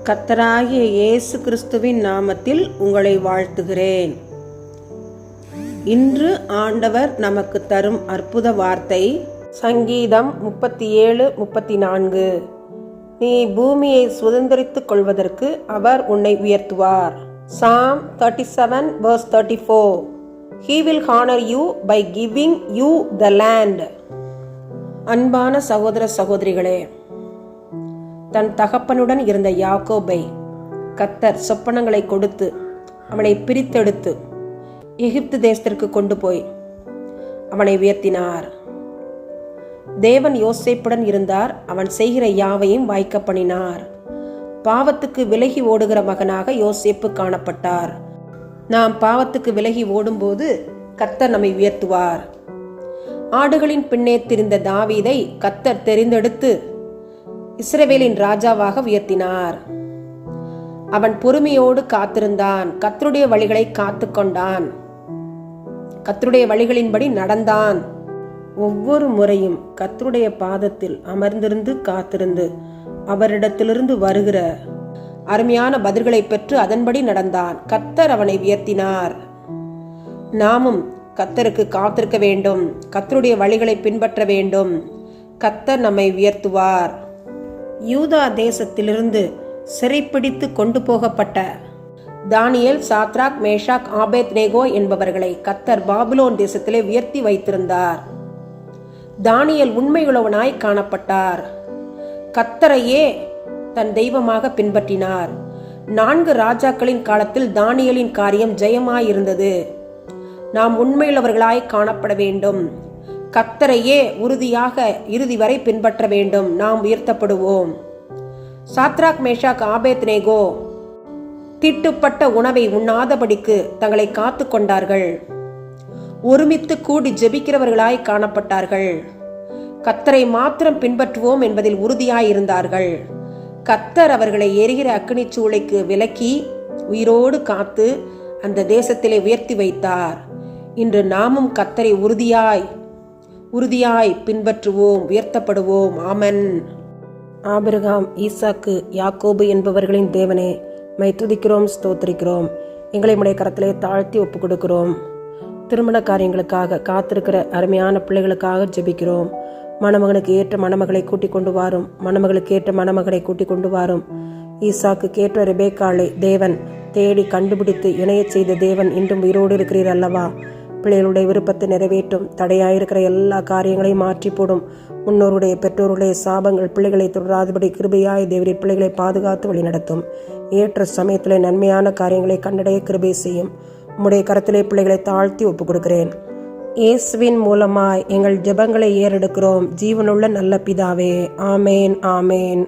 கர்த்தராகிய இயேசு கிறிஸ்துவின் நாமத்தில் உங்களை வாழ்த்துகிறேன். இன்று ஆண்டவர் நமக்கு தரும் அற்புத வார்த்தை சங்கீதம் 37:34. நீ பூமியை சுதந்தரித்துக் கொள்வதற்கு அவர் உன்னை உயர்த்துவார். Psalm 37:34. He will honor you by giving you the land. அன்பான சகோதர சகோதரிகளே, தன் தகப்பனுடன் இருந்த யாக்கோபை கர்த்தர் சொப்பனங்களை கொடுத்து அவனை பிரித்தெடுத்து எகிப்து தேசத்திற்கு கொண்டு போய் அவனை உயர்த்தினார். தேவன் யோசேப்புடன் இருந்தார். அவன் செய்கிற யாவையும் வாய்க்க பண்ணினார். பாவத்துக்கு விலகி ஓடுகிற மகனாக யோசேப்பு காணப்பட்டார். நாம் பாவத்துக்கு விலகி ஓடும்போது கர்த்தர் நம்மை உயர்த்துவார். ஆடுகளின் பின்னே திரிந்த தாவீதை கர்த்தர் தெரிந்தெடுத்து இஸ்ரவேலின் ராஜாவாக உயர்த்தினார். அவன் பொறுமையோடு காத்திருந்தான். கர்த்தருடைய வழிகளை காத்து கொண்டான். கர்த்தருடைய வழிகளின்படி நடந்தான். ஒவ்வொரு முறையும் கர்த்தருடைய பாதத்தில் அமர்ந்திருந்து காத்திருந்து அவரிடத்திலிருந்து வருகிற அருமையான பதில்களை பெற்று அதன்படி நடந்தான். கர்த்தர் அவனை உயர்த்தினார். நாமும் கர்த்தருக்கு காத்திருக்க வேண்டும். கர்த்தருடைய வழிகளை பின்பற்ற வேண்டும். கர்த்தர் நம்மை உயர்த்துவார். யூதா தேசத்திலிருந்து சிறைப்பிடித்து கொண்டு போகப்பட்ட தானியேல், சாத்ராக், மேஷாக், ஆபேத்நேகோ என்பவர்களை கர்த்தர் பாபிலோன் தேசத்திலே உயர்த்தி வைத்திருந்தார். தானியேல் உண்மையுள்ளவனாய் காணப்பட்டார். கர்த்தரையே தன் தெய்வமாக பின்பற்றினார். 4 ராஜாக்களின் காலத்தில் தானியேலின் காரியம் ஜெயமாயிருந்தது. நாம் உண்மையுள்ளவர்களாய் காணப்பட வேண்டும். கர்த்தரையே உறுதியாக இறுதி வரை பின்பற்ற வேண்டும். நாம் உயர்த்தப்படுவோம். சாத்ராக், மேஷாக், ஆபேத்நேகோ தீட்டுப்பட்ட உணவை உண்ணாதபடிக்கு தங்களை காத்து கொண்டார்கள். ஒருமித்து கூடி ஜெபிக்கிறவர்களாய் காணப்பட்டார்கள். கர்த்தரை மாத்திரம் பின்பற்றுவோம் என்பதில் உறுதியாயிருந்தார்கள். கர்த்தர் அவர்களை எரிகிற அக்கினி சூளைக்கு விலக்கி உயிரோடு காத்து அந்த தேசத்திலே உயர்த்தி வைத்தார். இன்று நாமும் கர்த்தரை உறுதியாய் பின்பற்றுவோம், உயர்த்தப்படுவோம். ஆமென். ஆபிரகாம், ஈசாக்கு, யாக்கோபு என்பவர்களின் தேவனே, மை துதிக்கிறோம், ஸ்தோத்திரிக்கிறோம். எங்களை உம்முடைய கரத்திலே தாழ்த்தி ஒப்பு கொடுக்கிறோம். திருமண காரியங்களுக்காக காத்திருக்கிற அருமையான பிள்ளைகளுக்காக ஜெபிக்கிறோம். மணமகனுக்கு ஏற்ற மணமகளை கூட்டிக் கொண்டு வாரும். மணமகளுக்கு ஏற்ற மணமகனை கூட்டிக் கொண்டு வாரும். ஈசாக்கு கேட்ட ரெபேக்காளை தேவன் தேடி கண்டுபிடித்து இணைய செய்த தேவன் இன்றும் உயிரோடு இருக்கிறீர் அல்லவா? பிள்ளைகளுடைய விருப்பத்தை நிறைவேற்றும். தடையாயிருக்கிற எல்லா காரியங்களையும் மாற்றி போடும். முன்னோருடைய பெற்றோருடைய சாபங்கள் பிள்ளைகளை தொடராதபடி கிருபையாய் தேவரீர் பிள்ளைகளை பாதுகாத்து வழிநடத்தும். ஏற்ற சமயத்திலே நன்மையான காரியங்களை கண்டடைய கிருபை செய்யும். உம்முடைய கரத்திலே பிள்ளைகளை தாழ்த்தி ஒப்புக் கொடுக்கிறேன். இயேசுவின் மூலமாய் எங்கள் ஜெபங்களை ஏறெடுக்கிறோம். ஜீவனுள்ள நல்ல பிதாவே, ஆமேன், ஆமேன்.